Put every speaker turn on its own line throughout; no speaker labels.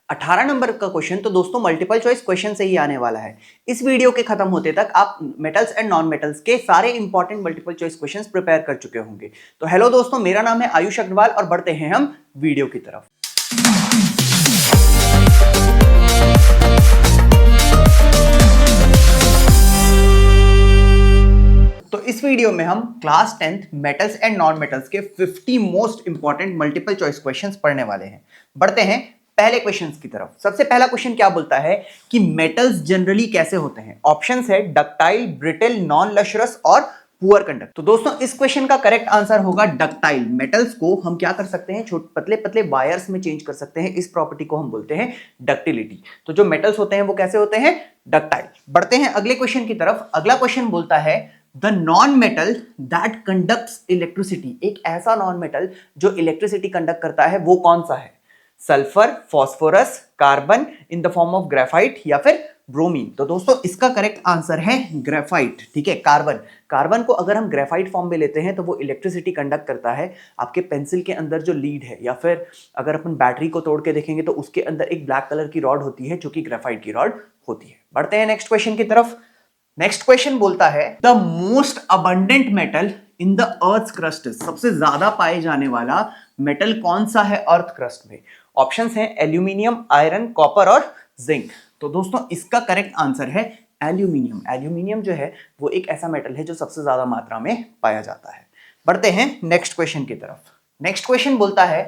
18 number का question तो दोस्तों मल्टीपल चॉइस क्वेश्चन से ही आने वाला है। इस वीडियो के खत्म होते तक आप मेटल्स एंड नॉन मेटल्स के सारे important multiple choice questions prepare कर चुके होंगे। तो हेलो दोस्तों, मेरा नाम है आयुष अग्रवाल और बढ़ते हैं हम वीडियो की तरफ। तो इस वीडियो में हम class 10th metals and non metals के 50 most important multiple choice questions पढ़ने वाले हैं। बढ़ते हैं पहले क्वेश्चंस की तरफ। सबसे पहला क्वेश्चन क्या बोलता है कि मेटल्स जनरली कैसे होते हैं। ऑप्शंस है डक्टाइल, ब्रिटल, नॉन लशरस और पुअर कंडक्ट। तो दोस्तों इस क्वेश्चन का करेक्ट आंसर होगा डक्टाइल। मेटल्स को हम क्या कर सकते हैं, छोटे पतले पतले वायर्स में चेंज कर सकते हैं। इस प्रॉपर्टी को हम बोलते हैं डक्टिलिटी। तो जो मेटल्स होते हैं वो कैसे होते हैं, डक्टाइल। बढ़ते हैं अगले क्वेश्चन की तरफ। अगला क्वेश्चन बोलता है the non metal that conducts electricity. एक ऐसा नॉन मेटल जो इलेक्ट्रिसिटी कंडक्ट करता है वो कौन सा है। Sulphur, phosphorus, carbon in the form of graphite या फिर ब्रोमीन। तो दोस्तों इसका करेक्ट आंसर है ग्रेफाइट। ठीक है, कार्बन। कार्बन को अगर हम ग्रेफाइट फॉर्म में लेते हैं तो वो इलेक्ट्रिसिटी कंडक्ट करता है। आपके पेंसिल के अंदर जो लीड है या फिर अगर अपन बैटरी को तोड़ के देखेंगे तो उसके अंदर एक ब्लैक कलर की रॉड होती है जो कि ग्रेफाइट की रॉड होती है। बढ़ते हैं नेक्स्ट क्वेश्चन की तरफ। नेक्स्ट क्वेश्चन बोलता है the most abundant metal in the earth crust. सबसे ज्यादा पाए जाने वाला मेटल कौन सा है अर्थ क्रस्ट में। ऑप्शंस हैं एल्यूमिनियम, आयरन, कॉपर और जिंक। तो दोस्तों इसका करेक्ट आंसर है एल्यूमिनियम। एल्यूमिनियम जो है वो एक ऐसा मेटल है जो सबसे ज्यादा मात्रा में पाया जाता है। बढ़ते हैं नेक्स्ट क्वेश्चन की तरफ। नेक्स्ट क्वेश्चन बोलता है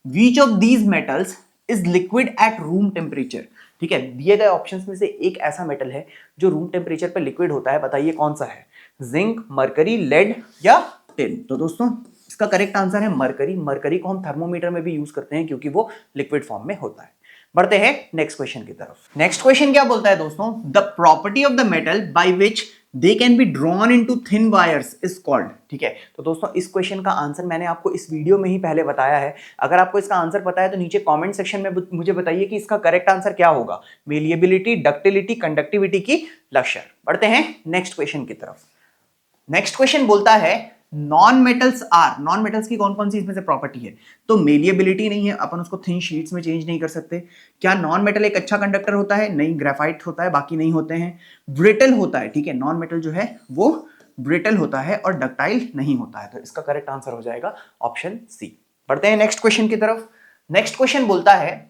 which of these metals is liquid at room temperature. ठीक है, दिए गए ऑप्शंस में से एक ऐसा मेटल है जो रूम टेम्परेचर पर लिक्विड होता है। बताइए कौन सा है, जिंक, मरकरी, लेड या टिन। तो दोस्तों इसका करेक्ट आंसर है मरकरी। मरकरी को हम थर्मोमीटर में भी यूज करते हैं क्योंकि वो लिक्विड फॉर्म में होता है। बढ़ते हैं नेक्स्ट क्वेश्चन की तरफ। नेक्स्ट क्वेश्चन क्या बोलता है दोस्तों, the property of the metal by which they can be drawn into thin wires is called. ठीक है, तो दोस्तों इस क्वेश्चन का आंसर मैंने आपको इस वीडियो में ही पहले बताया है। अगर आपको इसका आंसर पता है तो नीचे कमेंट सेक्शन में मुझे बताइए कि इसका करेक्ट आंसर क्या होगा, मेलिएबिलिटी, डक्टिलिटी, कंडक्टिविटी की लक्षण। बढ़ते हैं नेक्स्ट क्वेश्चन की तरफ। नेक्स्ट क्वेश्चन बोलता है non metals are. Non metals की कौन कौन सी इसमें से प्रॉपर्टी है। तो मेलिएबिलिटी नहीं है, अपन उसको थिन शीट्स में चेंज नहीं कर सकते। क्या नॉन मेटल एक अच्छा कंडक्टर होता है, नहीं, ग्रेफाइट होता है, बाकी नहीं होते हैं। ब्रिटल होता है, ठीक है, नॉन मेटल जो है वो ब्रिटल होता है और डक्टाइल नहीं होता है। तो इसका करेक्ट आंसर हो जाएगा ऑप्शन सी। बढ़ते हैं नेक्स्ट क्वेश्चन की तरफ। नेक्स्ट क्वेश्चन बोलता है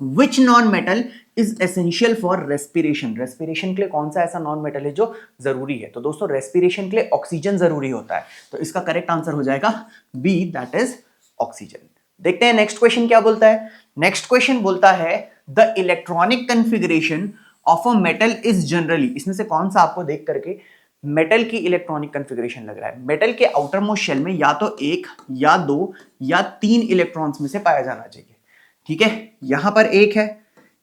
Which non-metal is essential for respiration? Respiration के लिए कौन सा ऐसा नॉन मेटल है जो जरूरी है। तो दोस्तों रेस्पिरेशन के लिए ऑक्सीजन जरूरी होता है। तो इसका करेक्ट आंसर हो जाएगा बी, दैट इज ऑक्सीजन। देखते हैं नेक्स्ट क्वेश्चन क्या बोलता है। नेक्स्ट क्वेश्चन बोलता है the electronic configuration of a metal is generally. इसमें से कौन सा आपको देख करके मेटल की इलेक्ट्रॉनिक कन्फिगरेशन लग रहा है। मेटल के आउटर मोस्ट शेल में या तो एक या दो या तीन इलेक्ट्रॉन्स में से पाया जाना चाहिए। ठीक है, यहां पर एक है,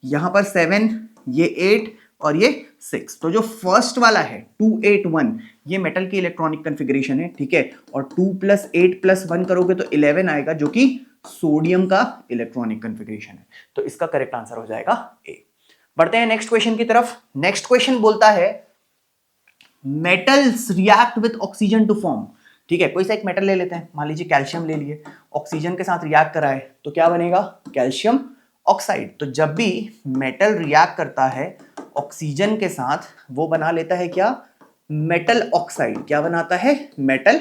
यहां पर 7, ये 8 और ये 6। तो जो फर्स्ट वाला है 281 ये मेटल की इलेक्ट्रॉनिक कन्फिगरेशन है। ठीक है, और 2 + 8 + 1 करोगे तो 11 आएगा जो कि सोडियम का इलेक्ट्रॉनिक कन्फिगरेशन है। तो इसका करेक्ट आंसर हो जाएगा ए। बढ़ते हैं नेक्स्ट क्वेश्चन की तरफ। नेक्स्ट क्वेश्चन बोलता है metals react with oxygen to form. ठीक है, कोई सा एक मेटल ले लेते हैं, मान लीजिए कैल्शियम ले लिए, ऑक्सीजन के साथ रिएक्ट कराए तो क्या बनेगा, कैल्शियम ऑक्साइड। तो जब भी मेटल रिएक्ट करता है ऑक्सीजन के साथ वो बना लेता है क्या, मेटल ऑक्साइड। क्या बनाता है, मेटल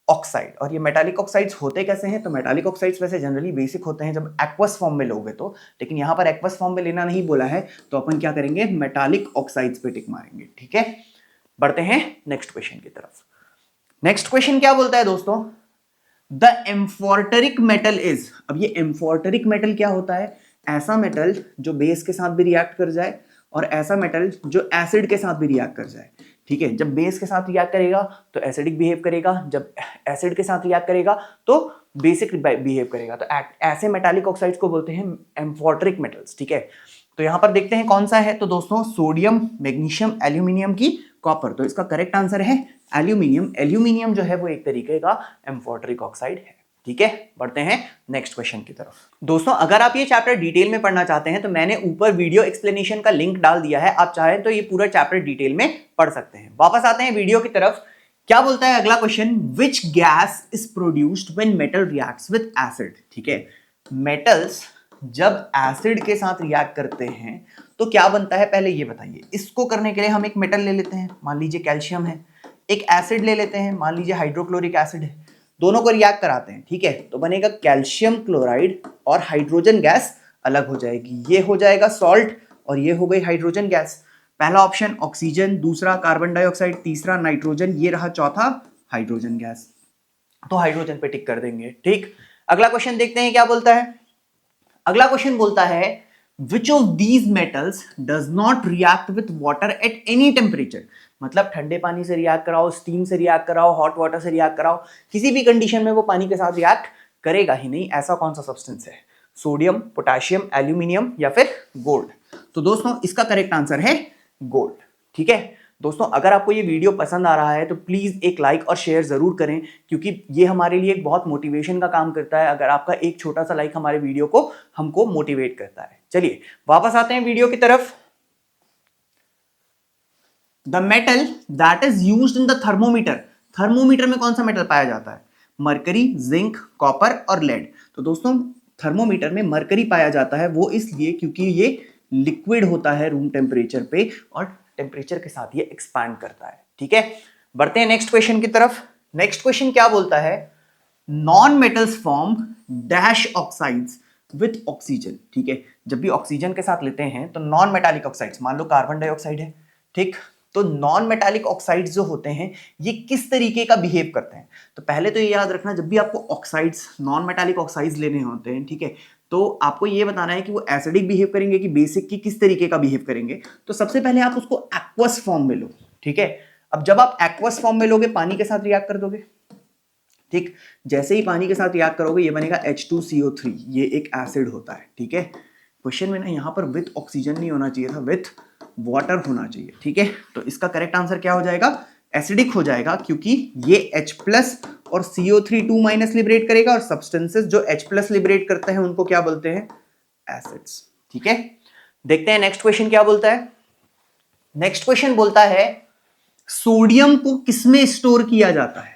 ऑक्साइड। और ये मेटालिक ऑक्साइड्स होते कैसे हैं, तो मेटालिक ऑक्साइड्स वैसे जनरली बेसिक होते हैं जब एक्वस फॉर्म में लोगे तो, लेकिन यहां पर एक्वस फॉर्म में लेना नहीं बोला है तो अपन क्या करेंगे, मेटालिक ऑक्साइड्स पे टिक मारेंगे। ठीक है, बढ़ते हैं नेक्स्ट क्वेश्चन की तरफ। नेक्स्ट क्वेश्चन क्या बोलता है दोस्तों, द एम्फोर्टरिक मेटल इज। अब ये एम्फोर्टरिक मेटल क्या होता है, ऐसा मेटल जो बेस के साथ भी रिएक्ट कर जाए और ऐसा मेटल जो एसिड के साथ भी रिएक्ट कर जाए। ठीक है, जब बेस के साथ रिएक्ट करेगा तो एसिडिक बिहेव करेगा, जब एसिड के साथ रिएक्ट करेगा तो बेसिक बिहेव करेगा। तो ऐसे मेटालिक ऑक्साइड्स को बोलते हैं एम्फोर्टरिक मेटल्स। ठीक है, तो यहां पर देखते हैं कौन सा है। तो दोस्तों सोडियम, मैग्नीशियम, एल्यूमिनियम की कॉपर। तो इसका करेक्ट आंसर है एल्यूमिनियम। एल्यूमिनियम जो है वो एक तरीके का एम्फोर्टरिक ऑक्साइड है। ठीक है, बढ़ते हैं नेक्स्ट क्वेश्चन की तरफ। दोस्तों अगर आप ये चैप्टर डिटेल में पढ़ना चाहते हैं तो मैंने ऊपर वीडियो एक्सप्लेनेशन का लिंक डाल दिया है, आप चाहें तो ये पूरा चैप्टर डिटेल में पढ़ सकते हैं। वापस आते हैं वीडियो की तरफ। क्या बोलता है अगला question, which gas is produced when metal reacts with acid. ठीक है, मेटल्स जब एसिड के साथ रिएक्ट करते हैं तो क्या बनता है, पहले ये बताइए। इसको करने के लिए हम एक मेटल ले लेते हैं, मान लीजिए कैल्शियम है, एक एसिड ले लेते हैं, मान लीजिए हाइड्रोक्लोरिक एसिड है, दोनों को रिएक्ट कराते हैं, ठीक है, तो बनेगा कैल्शियम क्लोराइड और हाइड्रोजन गैस अलग हो जाएगी, ये हो जाएगा सॉल्ट और ये हो गई हाइड्रोजन गैस। पहला ऑप्शन ऑक्सीजन, दूसरा कार्बन डाइऑक्साइड, तीसरा नाइट्रोजन, ये रहा चौथा हाइड्रोजन गैस। तो हाइड्रोजन पे टिक कर देंगे, ठीक। अगला क्वेश्चन देखते हैं क्या बोलता है। अगला क्वेश्चन बोलता है which of these metals does not react with water at any temperature. मतलब ठंडे पानी से रिएक्ट कराओ, स्टीम से रिएक्ट कराओ, हॉट वाटर से रिएक्ट कराओ, किसी भी कंडीशन में वो पानी के साथ रिएक्ट करेगा ही नहीं। ऐसा कौन सा सब्सटेंस है? सोडियम, पोटेशियम, एल्यूमिनियम या फिर गोल्ड। तो दोस्तों इसका करेक्ट आंसर है गोल्ड, ठीक है। दोस्तों अगर आपको ये वीडियो पसंद आ रहा है तो प्लीज एक लाइक और शेयर जरूर करें, क्योंकि ये हमारे लिए एक बहुत मोटिवेशन का काम करता है। अगर आपका एक छोटा सा लाइक हमारे वीडियो को हमको मोटिवेट करता है। चलिए वापस आते हैं वीडियो की तरफ। The metal that is used in the thermometer. Thermometer में कौन सा मेटल पाया जाता है? मरकरी, जिंक, कॉपर और लेड। तो दोस्तों थर्मोमीटर में मरकरी पाया जाता है, वो इसलिए क्योंकि ये लिक्विड होता है रूम टेम्परेचर पे और टेम्परेचर के साथ ये एक्सपैंड करता है, ठीक है। बढ़ते हैं नेक्स्ट क्वेश्चन की तरफ। नेक्स्ट क्वेश्चन क्या बोलता है? Non metals form dash oxides with oxygen, ठीक है। जब भी ऑक्सीजन के साथ लेते हैं तो नॉन मेटालिक ऑक्साइड्स, मान लो कार्बन डाइऑक्साइड है, ठीक, तो नॉन मेटालिक ऑक्साइड्स जो होते हैं ये किस तरीके का बिहेव करते हैं? तो पहले तो ये याद रखना, जब भी आपको ऑक्साइड्स, नॉन मेटालिक ऑक्साइड्स लेने होते हैं, ठीक है, तो आपको ये बताना है कि वो एसिडिक बिहेव करेंगे कि बेसिक, की किस तरीके का बिहेव करेंगे। तो सबसे पहले आप उसको एक्वस फॉर्म में लो, ठीक है। अब जब आप एक्वस फॉर्म में लोगे, पानी के साथ रिएक्ट कर दोगे, ठीक। जैसे ही पानी के साथ रिएक्ट करोगे ये बनेगा H2CO3, ये एक एसिड होता है, ठीक है। क्वेश्चन में ना यहाँ पर विथ ऑक्सीजन नहीं होना चाहिए था, विथ वाटर होना चाहिए, ठीक है। तो इसका करेक्ट आंसर क्या हो जाएगा? एसिडिक हो जाएगा, क्योंकि ये H+ और CO3 2- लिबरेट करेगा, और सब्सटेंसेस जो H+ लिबरेट करते हैं उनको क्या बोलते हैं? एसिड्स, ठीक है। देखते हैं नेक्स्ट क्वेश्चन क्या बोलता है। नेक्स्ट क्वेश्चन बोलता है सोडियम को किसमें स्टोर किया जाता है?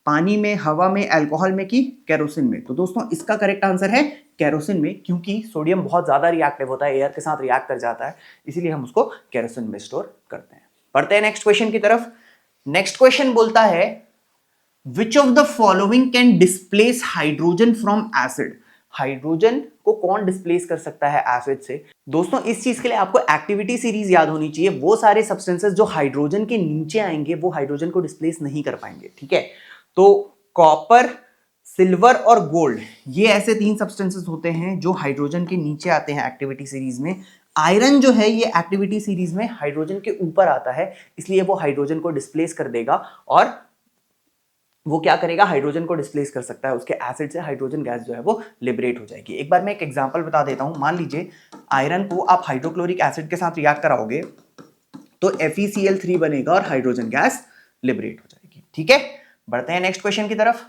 पानी में, हवा में, अल्कोहल में कि केरोसिन में? तो दोस्तों इसका करेक्ट आंसर है केरोसिन में, क्योंकि सोडियम बहुत ज्यादा रिएक्टिव होता है, एयर के साथ रिएक्ट कर जाता है, इसीलिए हम उसको केरोसिन में स्टोर करते हैं। पढ़ते हैं नेक्स्ट क्वेश्चन की तरफ। नेक्स्ट क्वेश्चन बोलता है which of the following can displace hydrogen from acid. Hydrogen को कौन डिस्प्लेस कर सकता है एसिड से? दोस्तों इस चीज के लिए आपको एक्टिविटी सीरीज याद होनी चाहिए। वो सारे सब्सटेंसेस जो हाइड्रोजन के नीचे आएंगे वो हाइड्रोजन को डिस्प्लेस नहीं कर पाएंगे, ठीक है। तो कॉपर, सिल्वर और गोल्ड, ये ऐसे 3 सब्सटेंसेस होते हैं जो हाइड्रोजन के नीचे आते हैं एक्टिविटी सीरीज में। आयरन जो है ये एक्टिविटी सीरीज में हाइड्रोजन के ऊपर आता है, इसलिए वो हाइड्रोजन को डिस्प्लेस कर देगा, और वो क्या करेगा? हाइड्रोजन को डिस्प्लेस कर सकता है, उसके एसिड से हाइड्रोजन गैस जो है वो लिबरेट हो जाएगी। एक बार मैं एक एग्जांपल बता देता हूं। मान लीजिए आयरन को आप हाइड्रोक्लोरिक एसिड के साथ रिएक्ट कराओगे तो FeCl3 बनेगा और हाइड्रोजन गैस लिबरेट हो जाएगी, ठीक है। बढ़ते हैं नेक्स्ट क्वेश्चन की तरफ।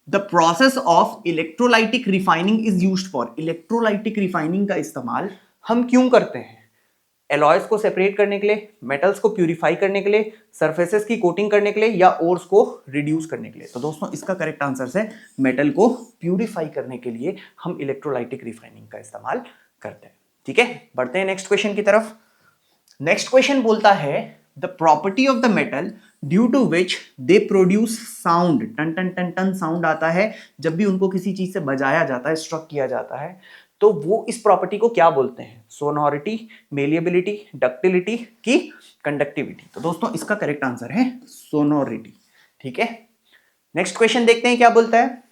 The process of electrolytic refining is used for. Electrolytic refining का इस्तेमाल हम क्यों करते हैं? एलॉयज को सेपरेट करने के लिए, मेटल्स को प्यूरिफाई करने के लिए, सरफेसेस की कोटिंग करने के लिए, या ओर्स को रिड्यूस करने के लिए? तो दोस्तों इसका करेक्ट आंसर है मेटल को प्यूरिफाई करने के लिए हम इलेक्ट्रोलाइटिक रिफाइनिंग का इस्तेमाल करते हैं, ठीक है। बढ़ते हैं नेक्स्ट क्वेश्चन की तरफ। नेक्स्ट क्वेश्चन बोलता है the property of the metal due to which they produce sound. टन टन टन टन साउंड आता है जब भी उनको किसी चीज से बजाया जाता है, स्ट्रक किया जाता है, तो वो इस प्रॉपर्टी को क्या बोलते हैं? सोनोरिटी, मेलिएबिलिटी, डक्टिलिटी की कंडक्टिविटी? तो दोस्तों इसका करेक्ट आंसर है सोनोरिटी, ठीक है। नेक्स्ट क्वेश्चन देखते हैं क्या बोलता है।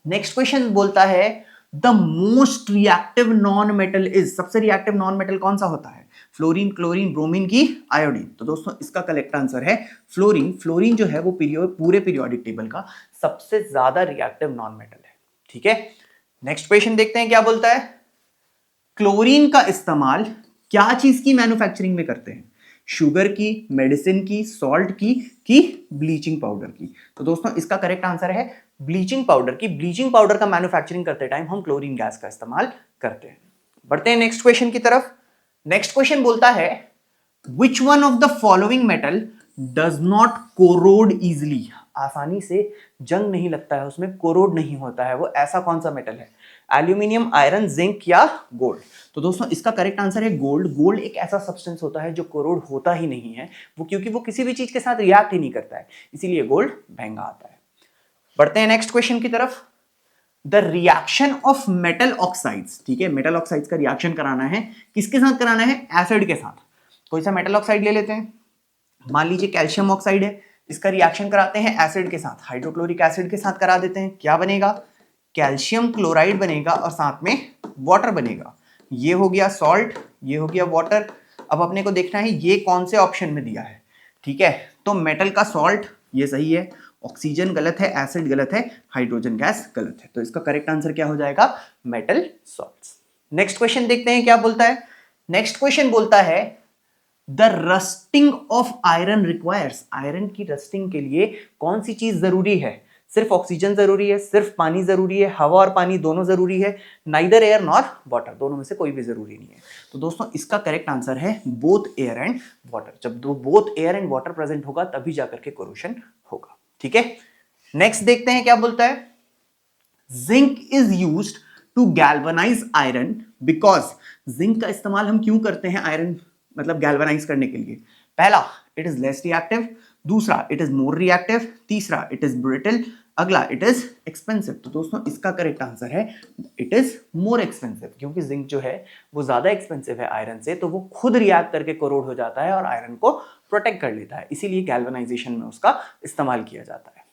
नेक्स्ट क्वेश्चन बोलता है the most reactive non metal is. सबसे रिएक्टिव नॉन मेटल कौन सा होता है? फ्लोरीन, क्लोरीन, ब्रोमीन की आयोडीन? तो दोस्तों इसका करेक्ट आंसर है फ्लोरीन। फ्लोरीन जो है वो पूरे पीरियोडिक टेबल का सबसे ज्यादा रिएक्टिव नॉन मेटल है, ठीक है। नेक्स्ट क्वेश्चन देखते हैं क्या बोलता है। क्लोरीन का इस्तेमाल क्या चीज की मैन्युफैक्चरिंग में करते हैं? शुगर की, मेडिसिन की, सॉल्ट की ब्लीचिंग पाउडर की? तो दोस्तों इसका करेक्ट आंसर है ब्लीचिंग पाउडर की। ब्लीचिंग पाउडर का मैन्युफैक्चरिंग करते टाइम हम क्लोरीन गैस का इस्तेमाल करते हैं। बढ़ते हैं नेक्स्ट क्वेश्चन की तरफ। नेक्स्ट क्वेश्चन बोलता है which one of the following metal does not corrode easily. आसानी से जंग नहीं लगता है, उसमें कोरोड नहीं होता है, वो ऐसा कौन सा मेटल है? एल्यूमिनियम, आयरन, जिंक या गोल्ड? तो दोस्तों इसका करेक्ट आंसर है गोल्ड। गोल्ड एक ऐसा सब्सटेंस होता है जो कोरोड होता ही नहीं है, वो क्योंकि वो किसी भी चीज के साथ रिएक्ट ही नहीं करता है, इसीलिए गोल्ड महंगा आता है। बढ़ते हैं नेक्स्ट क्वेश्चन की तरफ। The reaction of metal oxides, ठीक है, मेटल ऑक्साइड्स का रिएक्शन कराना है, किसके साथ कराना है? एसिड के साथ। कोई सा मेटल ऑक्साइड ले लेते हैं, मान लीजिए कैल्शियम ऑक्साइड है, इसका रिएक्शन कराते हैं एसिड के साथ, हाइड्रोक्लोरिक एसिड के साथ करा देते हैं। क्या बनेगा? कैल्शियम क्लोराइड बनेगा और साथ में वाटर बनेगा। ये हो गया सॉल्ट, ये हो गया वाटर। अब अपने को देखना है ये कौन से ऑप्शन में दिया है, ठीक है। तो मेटल का सॉल्ट ये सही है, ऑक्सीजन गलत है, एसिड गलत है, हाइड्रोजन गैस गलत है। तो इसका करेक्ट आंसर क्या हो जाएगा? Metal salts. नेक्स्ट क्वेश्चन देखते हैं क्या बोलता है। नेक्स्ट क्वेश्चन बोलता है the rusting of iron requires, iron की रस्टिंग के लिए कौन सी चीज जरूरी है? सिर्फ ऑक्सीजन जरूरी है, सिर्फ पानी जरूरी है, हवा और पानी दोनों जरूरी है, नाइदर एयर नॉर वाटर, दोनों में से कोई भी जरूरी नहीं है। तो दोस्तों इसका करेक्ट आंसर है बोथ एयर एंड वाटर। जब दो both air and water present होगा तभी जाकर के कोरोशन होगा, ठीक है। नेक्स्ट देखते हैं क्या बोलता है। Zinc is used to galvanise iron because, zinc का इस्तेमाल हम क्यों करते हैं आयरन मतलब गैल्वनाइज करने के लिए? पहला, इट इज लेस रिएक्टिव, दूसरा इट इज मोर रिएक्टिव, तीसरा इट इज ब्रिटल, अगला इट इज एक्सपेंसिव। तो दोस्तों इसका करेक्ट आंसर है इट इज मोर एक्सपेंसिव, क्योंकि जिंक जो है वो ज्यादा एक्सपेंसिव है आयरन से, तो वो खुद रिएक्ट करके कोरोड हो जाता है और आयरन को प्रोटेक्ट कर लेता है, इसीलिए गैल्वनाइजेशन में उसका इस्तेमाल किया जाता है।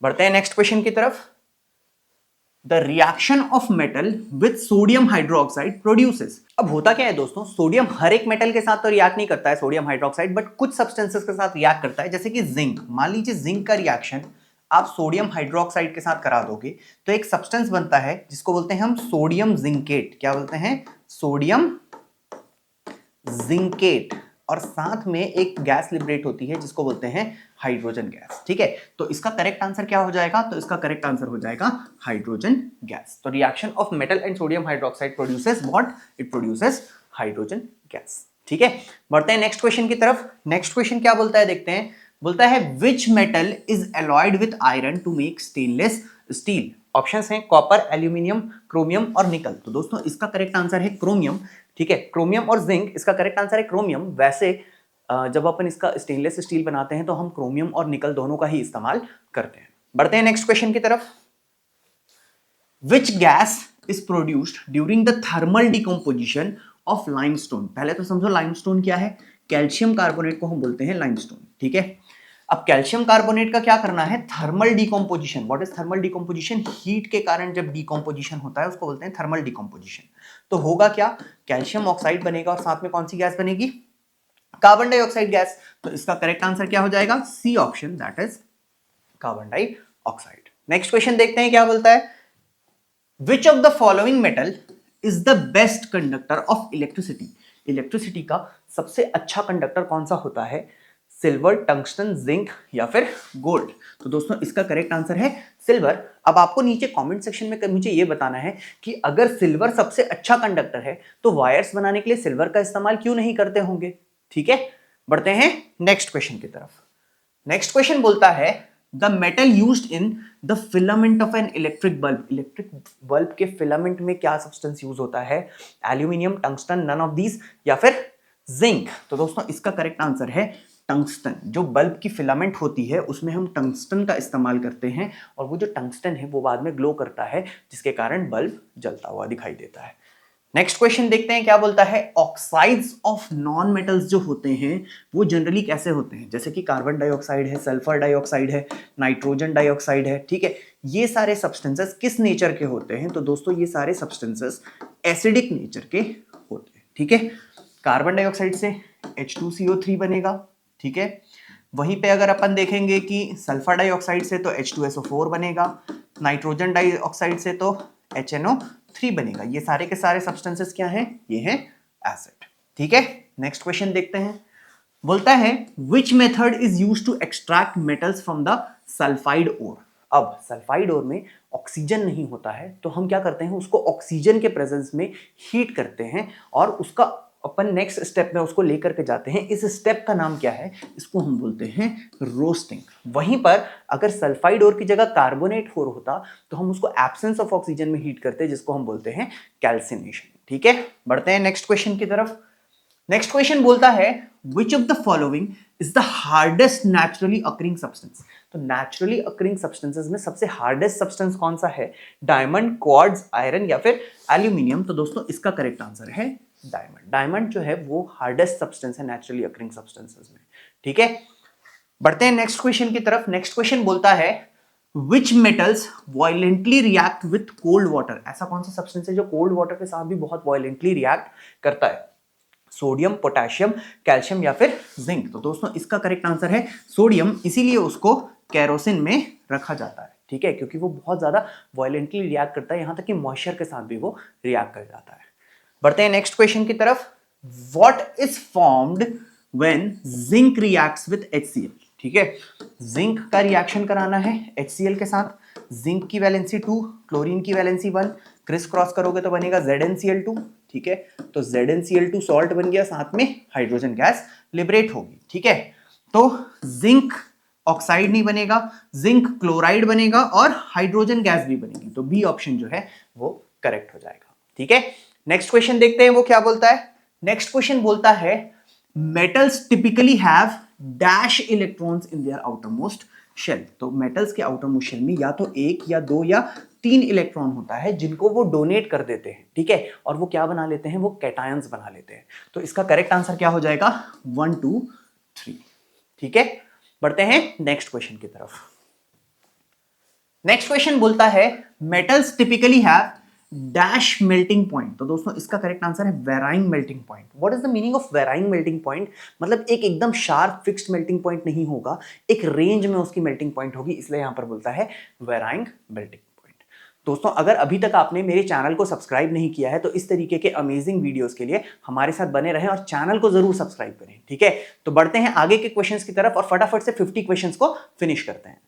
बढ़ते हैं नेक्स्ट क्वेश्चन की तरफ। The reaction of metal with sodium hydroxide produces. अब होता क्या है दोस्तों, सोडियम हर एक मेटल के साथ तो रिएक्ट नहीं करता है सोडियम हाइड्रोक्साइड, बट कुछ सब्सटेंसेस के साथ रिएक्ट करता है, जैसे कि जिंक। मान लीजिए जिंक का रिएक्शन आप सोडियम हाइड्रोक्साइड के साथ करा दोगे तो एक सब्सटेंस बनता है जिसको बोलते हैं हम सोडियम जिंकेट। क्या बोलते हैं? Sodium zincate. और साथ में एक गैस लिबरेट होती है जिसको बोलते हैं हाइड्रोजन गैस, ठीक है। तो इसका करेक्ट आंसर क्या हो जाएगा? तो इसका करेक्ट आंसर हो जाएगा हाइड्रोजन गैस। तो reaction of metal and sodium hydroxide produces what? It produces hydrogen gas, ठीक है। बढ़ते हैं नेक्स्ट क्वेश्चन की तरफ। नेक्स्ट क्वेश्चन क्या बोलता है देखते हैं। बोलता है which metal is alloyed with iron to make stainless steel? Options हैं कॉपर, एल्यूमिनियम, क्रोमियम और निकल। तो दोस्तों इसका करेक्ट आंसर है क्रोमियम, ठीक है। क्रोमियम और जिंक, इसका करेक्ट आंसर है क्रोमियम। वैसे जब अपन इसका स्टेनलेस स्टील बनाते हैं तो हम क्रोमियम और निकल दोनों का ही इस्तेमाल करते हैं। बढ़ते हैं नेक्स्ट क्वेश्चन की तरफ। Which gas is produced during the thermal decomposition of limestone? पहले तो समझो लाइमस्टोन क्या है। कैल्शियम कार्बोनेट को हम बोलते हैं लाइमस्टोन, ठीक है। अब कैल्शियम कार्बोनेट का क्या करना है? Thermal decomposition. What is thermal decomposition? Heat के कारण जब डिकम्पोजिशन होता है उसको बोलते हैं थर्मल डिकम्पोजिशन। तो होगा क्या? कैल्शियम ऑक्साइड बनेगा और साथ में कौन सी गैस बनेगी? Carbon dioxide gas. तो इसका करेक्ट आंसर क्या हो जाएगा? C option, that is carbon dioxide. Next question देखते हैं क्या बोलता है। Which of the following metal is the best conductor of electricity? Electricity का सबसे अच्छा कंडक्टर कौन सा होता है? सिल्वर, टंगस्टन, जिंक या फिर गोल्ड? तो दोस्तों इसका करेक्ट आंसर है सिल्वर। अब आपको नीचे कमेंट सेक्शन में मुझे ये बताना है कि अगर सिल्वर सबसे अच्छा कंडक्टर है तो वायर्स बनाने के लिए सिल्वर का इस्तेमाल क्यों नहीं करते होंगे, ठीक है। बढ़ते हैं नेक्स्ट क्वेश्चन की तरफ। नेक्स्ट क्वेश्चन बोलता है the metal used in the filament of an electric bulb. Electric bulb के फिलामेंट में क्या सब्सटेंस यूज होता है? Aluminium, tungsten, none of these या फिर जिंक? तो दोस्तों इसका करेक्ट आंसर है टंगस्टन। जो बल्ब की फिलामेंट होती है उसमें हम टंगस्टन का इस्तेमाल करते हैं और वो जो टंगस्टन है वो बाद में ग्लो करता है जिसके कारण बल्ब जलता हुआ दिखाई देता है। नेक्स्ट क्वेश्चन देखते हैं क्या बोलता है। ऑक्साइड्स ऑफ नॉन मेटल्स जो होते हैं वो जनरली कैसे होते हैं? जैसे कि कार्बन डाइऑक्साइड है, सल्फर डाइऑक्साइड है, नाइट्रोजन डाइऑक्साइड है, ठीक है। ये सारे सब्सटेंसेस किस नेचर के होते हैं? तो दोस्तों ये सारे सब्सटेंसेस एसिडिक नेचर के होते हैं, ठीक है। कार्बन डाइऑक्साइड से H2CO3 बनेगा, ठीक है। वहीं पे अगर अपन देखेंगे कि सल्फर डाइऑक्साइड से तो H2SO4 बनेगा, नाइट्रोजन डाइऑक्साइड से तो HNO3 बनेगा। ये सारे के सारे सब्सटेंसेस क्या हैं? ये हैं एसिड, ठीक है। नेक्स्ट क्वेश्चन देखते हैं। बोलता है which method is used to extract metals from the sulphide ore? अब सल्फाइड ओर में ऑक्सीजन नहीं होता है तो हम क्या करते हैं? उसको ऑक्सीजन के प्रेजेंस में हीट करते हैं और उसका अपन नेक्स्ट स्टेप में उसको लेकर के जाते हैं। इस स्टेप का नाम क्या है? इसको हम बोलते हैं रोस्टिंग। वहीं पर अगर सल्फाइड ओर की जगह कार्बोनेट ओर होता तो हम उसको एब्सेंस ऑफ ऑक्सीजन में हीट करते हैं, जिसको हम बोलते हैं कैल्सिनेशन। ठीक है, बढ़ते हैं नेक्स्ट क्वेश्चन की तरफ। नेक्स्ट क्वेश्चन बोलता है which of the following is the hardest naturally occurring substance. तो नेचुरली अकरिंग सब्सटेंसेस में सबसे हार्डेस्ट सब्सटेंस कौन सा है? डायमंड, क्वार्ट्ज, आयरन या फिर एल्यूमिनियम। तो दोस्तों इसका करेक्ट आंसर है डायमंड। डायमंड जो है वो हार्डेस्ट सब्सटेंस है नेचुरली अकरिंग सब्सटेंसेस में। ठीक है, बढ़ते हैं नेक्स्ट क्वेश्चन की तरफ। नेक्स्ट क्वेश्चन बोलता है which metals violently react with cold water. ऐसा कौन सा सब्सटेंस है जो कोल्ड वाटर के साथ भी बहुत वायलेंटली रिएक्ट करता है? सोडियम, पोटेशियम, कैल्शियम या फिर जिंक। तो दोस्तों इसका करेक्ट आंसर है सोडियम, इसीलिए उसको केरोसिन में रखा जाता है। ठीक है, क्योंकि वो बहुत ज्यादा वायलेंटली रिएक्ट करता है, यहां तक कि मॉइस्चर के साथ भी वो रिएक्ट कर जाता है। बढ़ते हैं नेक्स्ट क्वेश्चन की तरफ। What is formed when zinc reacts with HCl। ठीक है, जिंक का रिएक्शन कराना है HCl के साथ। जिंक की वैलेंसी 2, क्लोरीन की वैलेंसी 1, क्रिस क्रॉस करोगे तो बनेगा ZnCl2। ठीक है, तो ZnCl2 सॉल्ट बन गया, साथ में हाइड्रोजन गैस लिबरेट होगी। ठीक है, तो जिंक ऑक्साइड नहीं बनेगा, जिंक क्लोराइड बनेगा और हाइड्रोजन गैस भी बनेगी। तो बी ऑप्शन जो है वो करेक्ट हो जाएगा। ठीक है, नेक्स्ट क्वेश्चन देखते हैं वो क्या बोलता है। नेक्स्ट क्वेश्चन बोलता है metals typically have dash electrons in their outermost shell. तो मेटल्स के आउटरमोस्ट शेल में या तो एक या दो या 3 इलेक्ट्रॉन होता है जिनको वो डोनेट कर देते हैं। ठीक है, और वो क्या बना लेते हैं? वो कैटायंस बना लेते हैं। तो इसका करेक्ट आंसर क्या हो जाएगा? 1, 2, 3। ठीक है, बढ़ते हैं नेक्स्ट क्वेश्चन की तरफ। नेक्स्ट क्वेश्चन बोलता है metals typically have dash melting point. तो दोस्तों इसका करेक्ट आंसर है varying melting point. What is the meaning of varying melting point? मतलब एक एकदम शार्प फिक्स्ड मेल्टिंग पॉइंट नहीं होगा, एक रेंज में उसकी मेल्टिंग पॉइंट होगी, इसलिए यहां पर बोलता है वेराइंग मेल्टिंग पॉइंट। दोस्तों अगर अभी तक आपने मेरे चैनल को सब्सक्राइब नहीं किया है तो इस तरीके के अमेजिंग वीडियोस के लिए हमारे साथ बने रहें और चैनल को जरूर सब्सक्राइब करें। ठीक है, तो बढ़ते हैं आगे के क्वेश्चंस की तरफ और फटाफट से 50 क्वेश्चंस को फिनिश करते हैं।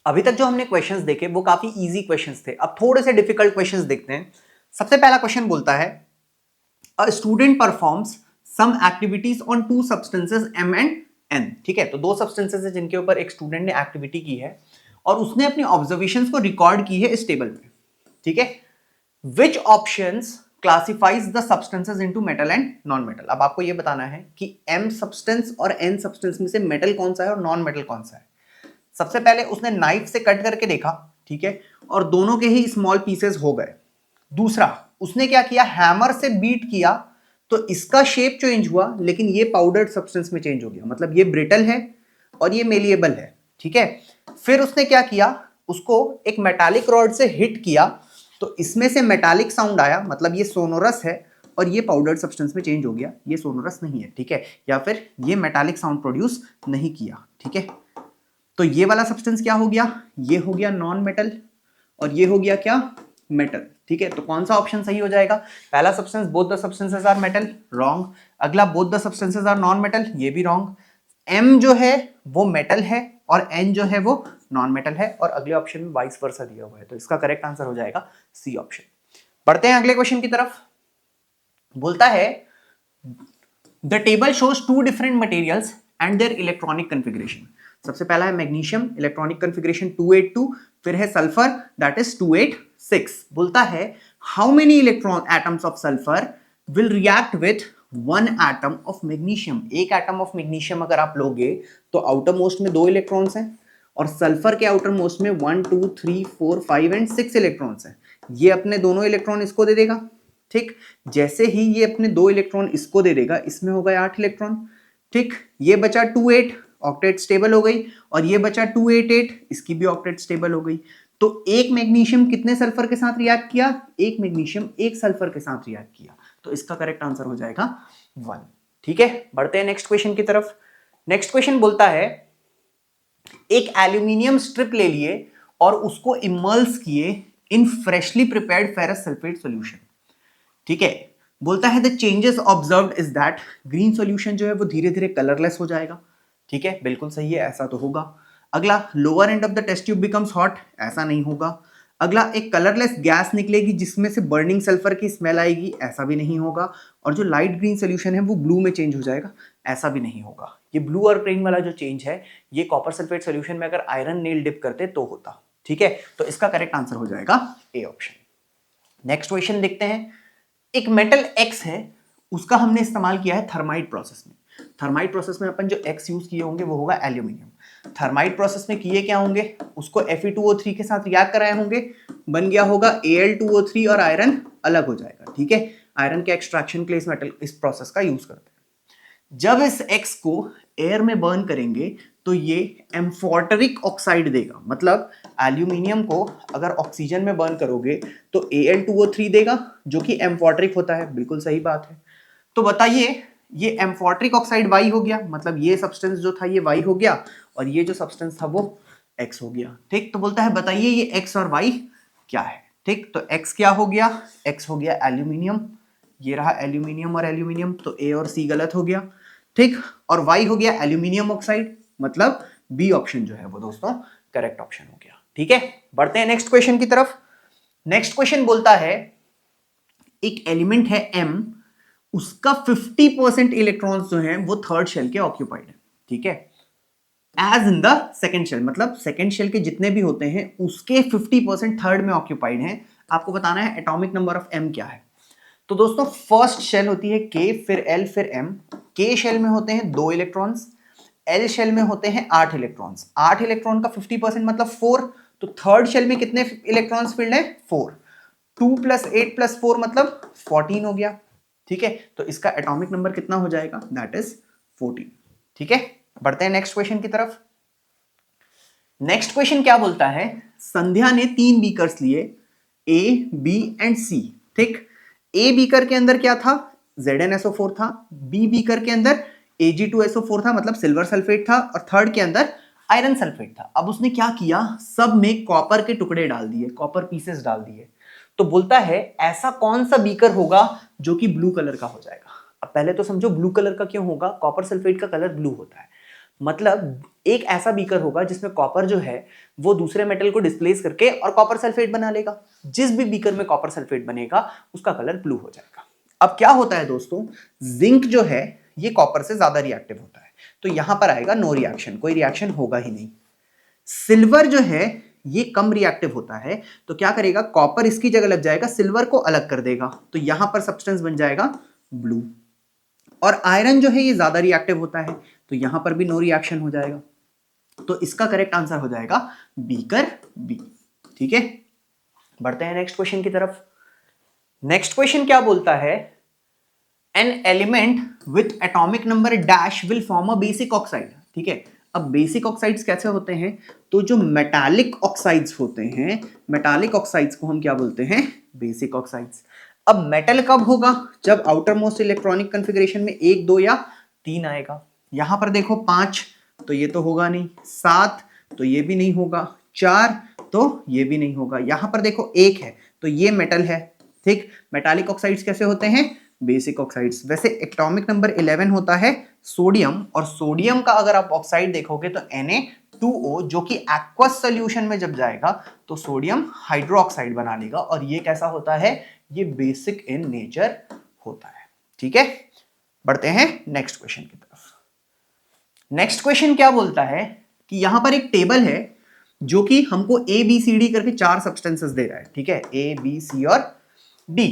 अभी तक जो हमने क्वेश्चंस देखे वो काफी इजी क्वेश्चंस थे, अब थोड़े से डिफिकल्ट क्वेश्चंस देखते हैं। सबसे पहला क्वेश्चन बोलता है a student performs some activities on 2 substances M and N। ठीक है, तो 2 सब्सटेंसेस है जिनके ऊपर एक स्टूडेंट ने एक्टिविटी की है और उसने अपनी ऑब्जर्वेशंस को रिकॉर्ड की है इस टेबल में। ठीक है, which options classifies the substances into metal and non metal. अब आपको यह बताना है कि M सब्सटेंस और N सब्सटेंस में से मेटल कौन सा है और नॉन मेटल कौन सा है। सबसे पहले उसने नाइफ से कट करके देखा, ठीक है, और दोनों के ही स्मॉल पीसेस हो गए। दूसरा उसने क्या किया, हैमर से बीट किया तो इसका शेप चेंज हुआ, लेकिन ये पाउडर्ड सब्सटेंस में चेंज हो गया, मतलब ये ब्रिटल है और ये मेलिएबल है। ठीक है, फिर उसने क्या किया, उसको एक मेटालिक रॉड से हिट किया तो इसमें से मेटालिक साउंड आया, मतलब ये सोनोरस है, और ये पाउडर्ड सब्सटेंस में चेंज हो गया, ये सोनोरस नहीं है। ठीक है, या फिर ये मेटालिक साउंड प्रोड्यूस नहीं किया। ठीक है, तो ये वाला सब्सटेंस क्या हो गया, ये हो गया नॉन मेटल और ये हो गया क्या, मेटल। ठीक है, तो कौन सा ऑप्शन सही हो जाएगा? पहला substance both the substances are metal, wrong. अगला both the substances are non metal, ये भी रॉन्ग। M जो है वो मेटल है और N जो है वो नॉन मेटल है, और अगले ऑप्शन में वाइस वर्सा दिया हुआ है, तो इसका करेक्ट आंसर हो जाएगा C ऑप्शन। बढ़ते हैं अगले क्वेश्चन की तरफ। बोलता है the table shows 2 different materials and their electronic configuration. सबसे पहला है मैग्नीशियम, इलेक्ट्रॉनिक कॉन्फ़िगरेशन 282, फिर है सल्फर दैट इज 286। बोलता है how many electron atoms of sulphur will react with 1 atom of magnesium. एक एटम ऑफ मैग्नीशियम अगर आप लोगे तो आउटर मोस्ट में 2 इलेक्ट्रॉन्स हैं और सल्फर के आउटर मोस्ट में 1, 2, 3, 4, 5 एंड 6 इलेक्ट्रॉन्स हैं। ये अपने दोनों इलेक्ट्रॉन इसको दे देगा। ठीक, जैसे ही ये अपने 2 इलेक्ट्रॉन इसको दे देगा, इसमें हो गए 8 इलेक्ट्रॉन। ठीक, ये बचा 28, ऑक्टेट स्टेबल हो गई, और ये बचा 288, इसकी भी ऑक्टेट स्टेबल हो गई। तो एक मैग्नीशियम कितने सल्फर के साथ रिएक्ट किया, एक मैग्नीशियम एक सल्फर के साथ रिएक्ट किया, तो इसका करेक्ट आंसर हो जाएगा 1। ठीक है, बढ़ते हैं नेक्स्ट क्वेश्चन की तरफ। नेक्स्ट क्वेश्चन बोलता है एक एल्यूमिनियम स्ट्रिप ले लिए और उसको इमर्स किए in freshly prepared ferrous sulphate solution. ठीक है, बोलता है the changes observed is that green solution जो है वो धीरे धीरे कलरलेस हो जाएगा। ठीक है, बिल्कुल सही है, ऐसा तो होगा। अगला lower end of the test tube becomes hot, ऐसा नहीं होगा। अगला एक कलरलेस गैस निकलेगी जिसमें से बर्निंग सल्फर की स्मेल आएगी, ऐसा भी नहीं होगा। और जो लाइट ग्रीन सोल्यूशन है वो ब्लू में चेंज हो जाएगा, ऐसा भी नहीं होगा। ये ब्लू और ग्रीन वाला जो चेंज है ये कॉपर सल्फेट सोल्यूशन में अगर आयरन नील डिप करते तो होता। ठीक है, तो इसका करेक्ट आंसर हो जाएगा ए ऑप्शन। नेक्स्ट क्वेश्चन देखते हैं। एक मेटल एक्स है, उसका हमने इस्तेमाल किया है थर्माइट प्रोसेस में। थर्माइट प्रोसेस में अपन जो एक्स यूज किए होंगे वो होगा एल्यूमिनियम। थर्माइट प्रोसेस में किए क्या होंगे, उसको Fe2O3 के साथ रिएक्ट कराए होंगे, बन गया होगा Al2O3 और आयरन अलग हो जाएगा। ठीक है, आयरन के एक्सट्रैक्शन के लिए इस मेटल इस प्रोसेस का यूज करते हैं। जब इस एक्स को एयर में बर्न करेंगे तो ये एम्फोटरिक ऑक्साइड देगा, मतलब एल्यूमिनियम को अगर ऑक्सीजन में बर्न करोगे तो Al2O3 देगा जो कि एम्फोटरिक होता है। बिल्कुल सही बात है। तो बताइए ये एम्फोटरिक ऑक्साइड वाई हो गया, मतलब ये सब्सटेंस जो था ये वाई हो गया और ये जो सब्सटेंस था वो एक्स हो गया। ठीक, तो बोलता है बताइए ये एक्स और वाई क्या है। ठीक, तो एक्स क्या हो गया, एक्स हो गया एल्यूमिनियम, ये रहा एल्यूमिनियम और एल्यूमिनियम, तो ए और सी गलत हो गया। ठीक, और वाई हो गया एल्यूमिनियम ऑक्साइड, मतलब बी ऑप्शन जो है वो दोस्तों करेक्ट ऑप्शन हो गया। ठीक है, बढ़ते हैं नेक्स्ट क्वेश्चन की तरफ। नेक्स्ट क्वेश्चन बोलता है एक एलिमेंट है M, उसका 50% इलेक्ट्रॉन्स जो हैं वो थर्ड शेल के ऑक्यूपाइड है। ठीक है, as in the second shell, मतलब सेकेंड शेल के जितने भी होते हैं उसके 50% थर्ड में ऑक्यूपाइड हैं। आपको बताना है एटॉमिक नंबर ऑफ M क्या है। तो दोस्तों फर्स्ट शेल होती है K, फिर L, फिर M। K शेल में होते हैं 2 इलेक्ट्रॉन्स, L शेल में होते हैं 8 इलेक्ट्रॉन्स। 8 इलेक्ट्रॉन का 50% मतलब 4, तो थर्ड शेल में कितने इलेक्ट्रॉन्स फिल्ड है 4। 2 + 8 + 4 मतलब 14 हो गया। ठीक है, तो इसका एटॉमिक नंबर कितना हो जाएगा, दैट इज 14। ठीक है, बढ़ते हैं नेक्स्ट क्वेश्चन की तरफ। नेक्स्ट क्वेश्चन क्या बोलता है, संध्या ने 3 बीकर्स लिए A, B एंड C। ठीक, A बीकर के अंदर क्या था, ZnSO4 था, B बीकर के अंदर Ag2SO4 था, मतलब सिल्वर सल्फेट था, और थर्ड के अंदर आयरन सल्फेट था। अब उसने क्या किया, सब में कॉपर के टुकड़े डाल दिए, कॉपर पीसेस डाल दिए। तो बोलता है ऐसा कौन सा बीकर होगा जो कि ब्लू कलर का हो जाएगा। अब पहले तो समझो ब्लू कलर का क्यों होगा, कॉपर सल्फेट का कलर ब्लू होता है, मतलब एक ऐसा बीकर होगा जिसमें कॉपर जो है वो दूसरे मेटल को डिस्प्लेस करके और कॉपर सल्फेट बना लेगा। जिस भी बीकर में कॉपर सल्फेट बनेगा उसका कलर ब्लू हो जाएगा। अब क्या होता है दोस्तों, जिंक जो है ये कॉपर से ज्यादा रिएक्टिव होता है, तो यहां पर आएगा नो रिएक्शन, कोई रिएक्शन होगा ही नहीं। सिल्वर जो है ये कम रिएक्टिव होता है, तो क्या करेगा, कॉपर इसकी जगह लग जाएगा, सिल्वर को अलग कर देगा, तो यहां पर सब्सटेंस बन जाएगा ब्लू। और आयरन जो है ये ज्यादा रिएक्टिव होता है, तो यहां पर भी नो रिएक्शन हो जाएगा। तो इसका करेक्ट आंसर हो जाएगा बीकर बी। ठीक है, बढ़ते हैं नेक्स्ट क्वेश्चन की तरफ। नेक्स्ट क्वेश्चन क्या बोलता है, an element with atomic number dash will form a basic oxide. ठीक है, अब बेसिक ऑक्साइड्स कैसे होते हैं, तो जो मेटालिक ऑक्साइड्स होते हैं, मेटालिक ऑक्साइड्स को हम क्या बोलते हैं, बेसिक ऑक्साइड्स। अब मेटल कब होगा, जब आउटर मोस्ट इलेक्ट्रॉनिक कॉन्फ़िगरेशन में 1, 2 या 3 आएगा। यहां पर देखो 5 तो ये तो होगा नहीं, 7 तो ये भी नहीं होगा, 4 तो ये भी नहीं होगा, यहां पर देखो 1 है तो ये मेटल है। ठीक, मेटालिक ऑक्साइड्स कैसे होते हैं, बेसिक ऑक्साइड्स। वैसे एटॉमिक नंबर 11 होता है सोडियम, और सोडियम का अगर आप ऑक्साइड देखोगे तो Na2O, जो कि एक्वस सॉल्यूशन में जब जाएगा तो सोडियम हाइड्रोक्साइड बना लेगा, और ये कैसा होता है, ये बेसिक इन नेचर होता है। ठीक है, बढ़ते हैं नेक्स्ट क्वेश्चन की तरफ। नेक्स्ट क्वेश्चन क्या बोलता है कि यहां पर एक टेबल है जो कि हमको ABCD करके 4 सब्सटेंसेस दे रहा है। ठीक है, A, B, C और D।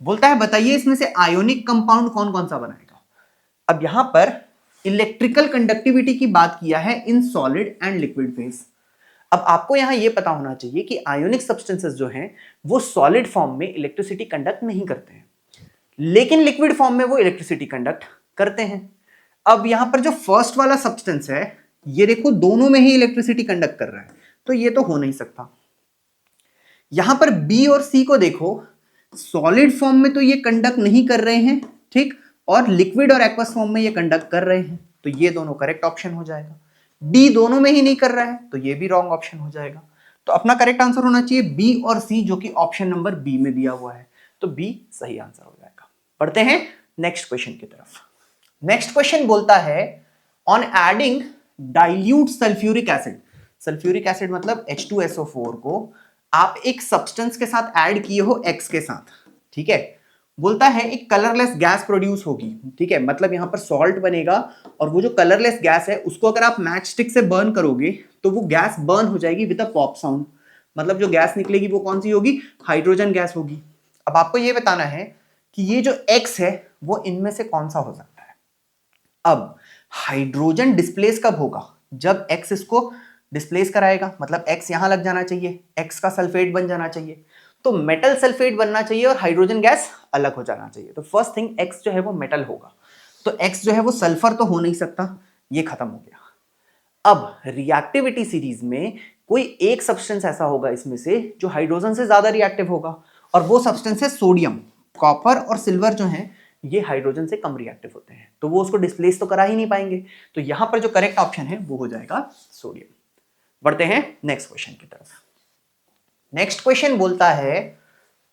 बोलता है बताइए इसमें से आयोनिक कंपाउंड कौन कौन सा बनाएगा। अब यहां पर इलेक्ट्रिकल कंडक्टिविटी की बात किया है in solid and liquid phase. अब आपको यहां यह पता होना चाहिए कि आयोनिक सब्सटेंसेस जो हैं वो सॉलिड फॉर्म में इलेक्ट्रिसिटी कंडक्ट नहीं करते हैं, लेकिन लिक्विड फॉर्म में वो इलेक्ट्रिसिटी कंडक्ट करते हैं। अब यहां पर जो फर्स्ट वाला सब्सटेंस है ये देखो दोनों में ही इलेक्ट्रिसिटी कंडक्ट कर रहा है, तो ये तो हो नहीं सकता। यहां पर बी और सी को देखो, सॉलिड फॉर्म में तो ये कंडक्ट नहीं कर रहे हैं, ठीक, और लिक्विड और एक्वस फॉर्म में ये कंडक्ट कर रहे हैं, तो ये दोनों करेक्ट ऑप्शन हो जाएगा। डी दोनों में ही नहीं कर रहा है तो ये भी रॉन्ग ऑप्शन हो जाएगा। तो अपना करेक्ट आंसर होना चाहिए बी और सी, जो कि ऑप्शन नंबर बी में दिया हुआ है, तो बी सही आंसर हो जाएगा। पढ़ते हैं नेक्स्ट क्वेश्चन की तरफ। नेक्स्ट क्वेश्चन बोलता है on adding dilute sulphuric acid, sulphuric acid मतलब H2SO4 को आप एक सब्सटेंस के साथ ऐड किए हो X के साथ, ठीक है, बोलता है एक कलरलेस गैस प्रोड्यूस होगी, ठीक है, मतलब यहां पर सॉल्ट बनेगा और वो जो कलरलेस गैस है उसको अगर आप मैच स्टिक से बर्न करोगे तो वो गैस बर्न हो जाएगी विद अ पॉप साउंड। मतलब जो गैस निकलेगी वो कौन सी होगी? हाइड्रोजन गैस होगी। अब आपको ये बताना है कि ये जो एक्स है वो इनमें से कौन सा हो सकता है। अब हाइड्रोजन डिस्प्लेस कब होगा? जब एक्स इसको डिस्प्लेस कराएगा, मतलब एक्स यहां लग जाना चाहिए, एक्स का सल्फेट बन जाना चाहिए, तो मेटल सल्फेट बनना चाहिए और हाइड्रोजन गैस अलग हो जाना चाहिए। तो फर्स्ट थिंग एक्स जो है वो मेटल होगा, तो एक्स जो है वो सल्फर तो हो नहीं सकता, ये खत्म हो गया। अब रिएक्टिविटी सीरीज में कोई एक सब्सटेंस ऐसा होगा इसमें से जो हाइड्रोजन से ज्यादा रिएक्टिव होगा, और वो सब्सटेंस है सोडियम। कॉपर और सिल्वर जो है ये हाइड्रोजन से कम रिएक्टिव होते हैं, तो वो उसको डिस्प्लेस तो करा ही नहीं पाएंगे, तो यहां पर जो करेक्ट ऑप्शन है वो हो जाएगा सोडियम। बढ़ते हैं नेक्स्ट क्वेश्चन की तरफ। नेक्स्ट क्वेश्चन बोलता है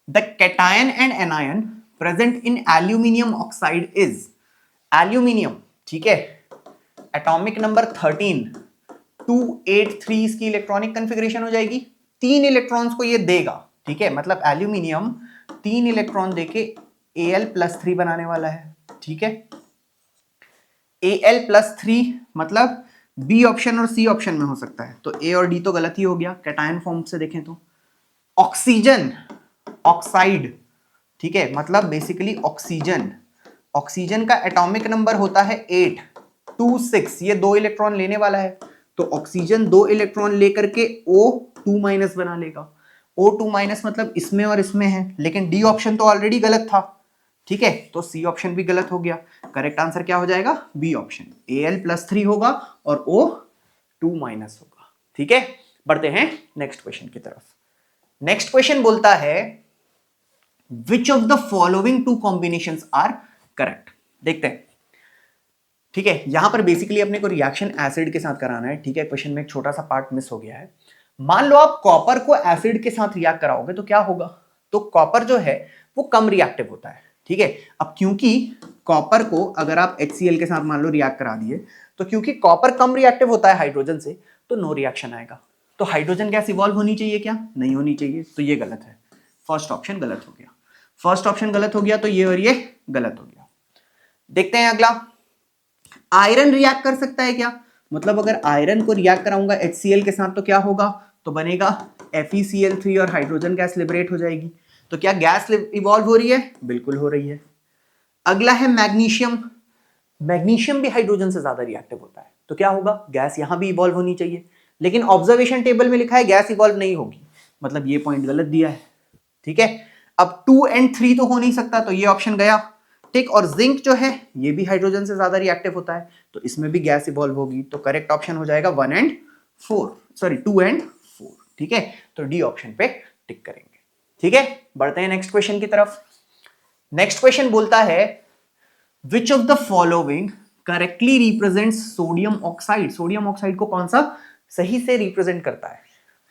the cation and anion present in aluminium oxide is, aluminium, ठीक है, एटॉमिक नंबर 13, 283 इसकी इलेक्ट्रॉनिक कॉन्फ़िगरेशन हो जाएगी। 3 इलेक्ट्रॉन्स को ये देगा, ठीक है, मतलब एल्यूमिनियम 3 इलेक्ट्रॉन देके Al+3 बनाने वाला है, ठीक है। Al+3 मतलब बी ऑप्शन और सी ऑप्शन में हो सकता है, तो ए और डी तो गलत ही हो गया कैटायन फॉर्म से देखें तो। ऑक्सीजन ऑक्साइड, ठीक है, मतलब बेसिकली ऑक्सीजन, ऑक्सीजन का एटॉमिक नंबर होता है 8, 2, 6, ये 2 इलेक्ट्रॉन लेने वाला है, तो ऑक्सीजन 2 इलेक्ट्रॉन लेकर के O2- बना लेगा। O2- मतलब इसमें और इसमें है, लेकिन डी ऑप्शन तो ऑलरेडी गलत था, ठीक है, तो सी ऑप्शन भी गलत हो गया। करेक्ट आंसर क्या हो जाएगा? बी ऑप्शन, Al+3 होगा और O2- होगा, ठीक है। बढ़ते हैं नेक्स्ट क्वेश्चन की तरफ। नेक्स्ट क्वेश्चन बोलता है which of the following 2 combinations are correct. देखते हैं, ठीक है, यहां पर बेसिकली अपने को रिएक्शन एसिड के साथ कराना है, ठीक है। क्वेश्चन में एक छोटा सा पार्ट मिस हो गया है। मान लो आप कॉपर को एसिड के साथ रिएक्ट कराओगे तो क्या होगा? तो कॉपर जो है वो कम रिएक्टिव होता है, ठीक है। अब क्योंकि कॉपर को अगर आप HCl के साथ मान लो रिएक्ट करा दिए, तो क्योंकि कॉपर कम रिएक्टिव होता है हाइड्रोजन से, तो नो रिएक्शन आएगा। तो हाइड्रोजन गैस इवॉल्व होनी चाहिए क्या? नहीं होनी चाहिए, तो ये गलत है। फर्स्ट ऑप्शन गलत हो गया, फर्स्ट ऑप्शन गलत हो गया, तो ये और ये गलत हो गया। देखते हैं अगला, आयरन रिएक्ट कर सकता है क्या? मतलब अगर आयरन को रिएक्ट कराऊंगा HCl के साथ तो क्या होगा? तो बनेगा FeCl3 और हाइड्रोजन गैस लिबरेट हो जाएगी। तो क्या गैस इवॉल्व हो रही है? बिल्कुल हो रही है। अगला है मैग्नीशियम, मैग्नीशियम भी हाइड्रोजन से ज्यादा रिएक्टिव होता है, तो क्या होगा? गैस यहां भी इवॉल्व होनी चाहिए, लेकिन ऑब्जर्वेशन टेबल में लिखा है गैस इवॉल्व नहीं होगी, मतलब ये पॉइंट गलत दिया है, ठीक है। अब 2 और 3 तो हो नहीं सकता, तो ये ऑप्शन गया, ठीक। और जिंक जो है ये भी हाइड्रोजन से ज्यादा रिएक्टिव होता है, तो इसमें भी गैस इवॉल्व होगी, तो करेक्ट ऑप्शन हो जाएगा 1 और 4, सॉरी 2 और 4, ठीक है। तो डी ऑप्शन पे टिक करेंगे, ठीक है। बढ़ते हैं नेक्स्ट क्वेश्चन की तरफ। नेक्स्ट क्वेश्चन बोलता है which of the following correctly represents sodium oxide. Sodium oxide को कौन सा सही से रिप्रेजेंट करता है?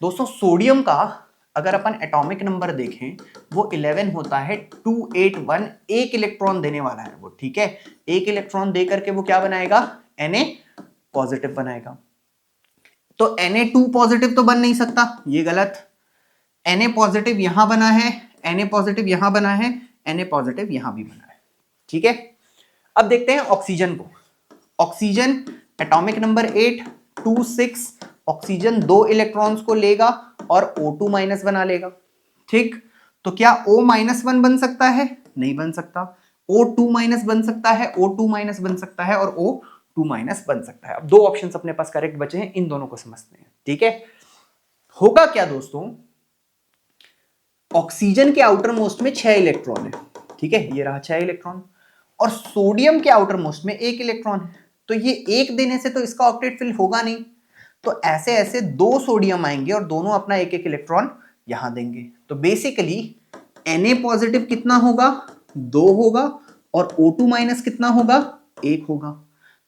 दोस्तों सोडियम का अगर अपन एटॉमिक नंबर देखें वो 11 होता है, 281, एक इलेक्ट्रॉन देने वाला है वो, ठीक है। एक इलेक्ट्रॉन दे करके वो क्या बनाएगा? Na पॉजिटिव बनाएगा। तो Na2 पॉजिटिव तो बन नहीं सकता, ये गलत। Na पॉजिटिव यहां बना है, Na पॉजिटिव यहां बना है, Na पॉजिटिव यहां भी बना है, ठीक है। अब देखते हैं ऑक्सीजन को। Oxygen atomic number 8, 2, 6, oxygen 2 electrons को लेगा और O2- बना लेगा, ठीक। तो क्या O-1 बन सकता है? नहीं बन सकता। O2- बन सकता है, O2- बन सकता है और O2- बन सकता है। अब 2 ऑप्शंस अपने पास करेक्ट बचे हैं, इन दोनों को समझते हैं, ठीक है। होगा क्या दोस्तों, ऑक्सीजन के आउटर मोस्ट में 6 इलेक्ट्रॉन है, ठीक है, ये रहा 6 इलेक्ट्रॉन, और सोडियम के आउटर मोस्ट में 1 इलेक्ट्रॉन है, तो ये एक देने से तो इसका ऑक्टेट फिल होगा नहीं, तो ऐसे ऐसे 2 सोडियम आएंगे और दोनों अपना 1-1 इलेक्ट्रॉन यहां देंगे, तो बेसिकली Na पॉजिटिव कितना होगा? 2 होगा, और O2- कितना होगा? 1 होगा।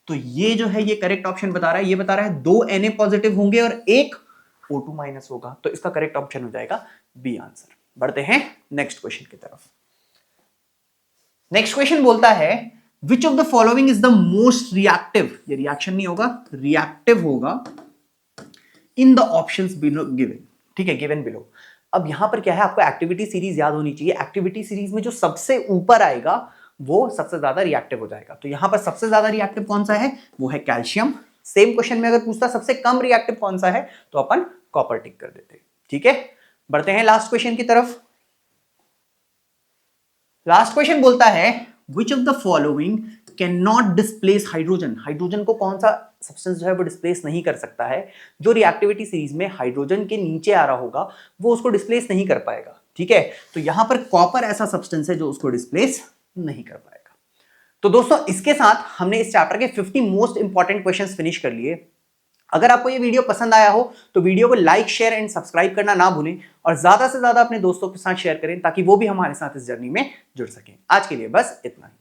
तो ये जो है ये करेक्ट ऑप्शन बता रहा है, ये बता रहा है 2 Na पॉजिटिव होंगे और 1 O2- होगा, तो इसका करेक्ट ऑप्शन हो जाएगा बी आंसर। बढ़ते हैं नेक्स्ट क्वेश्चन की तरफ। नेक्स्ट क्वेश्चन बोलता है which of the following is the most reactive, ये रिएक्शन नहीं होगा, रिएक्टिव होगा in the options below given, ठीक है, गिवन बिलो। अब यहां पर क्या है, आपको एक्टिविटी सीरीज याद होनी चाहिए। एक्टिविटी सीरीज में जो सबसे ऊपर आएगा वो सबसे ज्यादा रिएक्टिव हो जाएगा। तो यहां पर सबसे ज्यादा रिएक्टिव कौन सा है, वो है कैल्शियम। सेम क्वेश्चन में अगर पूछता सबसे कम रिएक्टिव कौन सा है, तो अपन कॉपर टिक कर देते। ठीक है, बढ़ते हैं लास्ट क्वेश्चन की तरफ। लास्ट क्वेश्चन बोलता है which of the following can not displace hydrogen. Hydrogen को कौन सा सब्सटेंस जो है वो डिस्प्लेस नहीं कर सकता है, जो रिएक्टिविटी सीरीज में हाइड्रोजन के नीचे आ रहा होगा वो उसको डिस्प्लेस नहीं कर पाएगा। ठीक है, तो यहां पर कॉपर ऐसा सब्सटेंस है जो उसको डिस्प्लेस नहीं कर पाएगा। तो दोस्तों इसके साथ हमने इस चैप्टर के 50 मोस्ट इंपॉर्टेंट क्वेश्चंस फिनिश कर लिए। अगर आपको ये वीडियो पसंद आया हो तो वीडियो को लाइक, शेयर एंड सब्सक्राइब करना ना भूलें और ज्यादा से ज्यादा अपने दोस्तों के साथ शेयर करें ताकि वो भी हमारे साथ इस जर्नी में जुड़ सकें। आज के लिए बस इतना ही।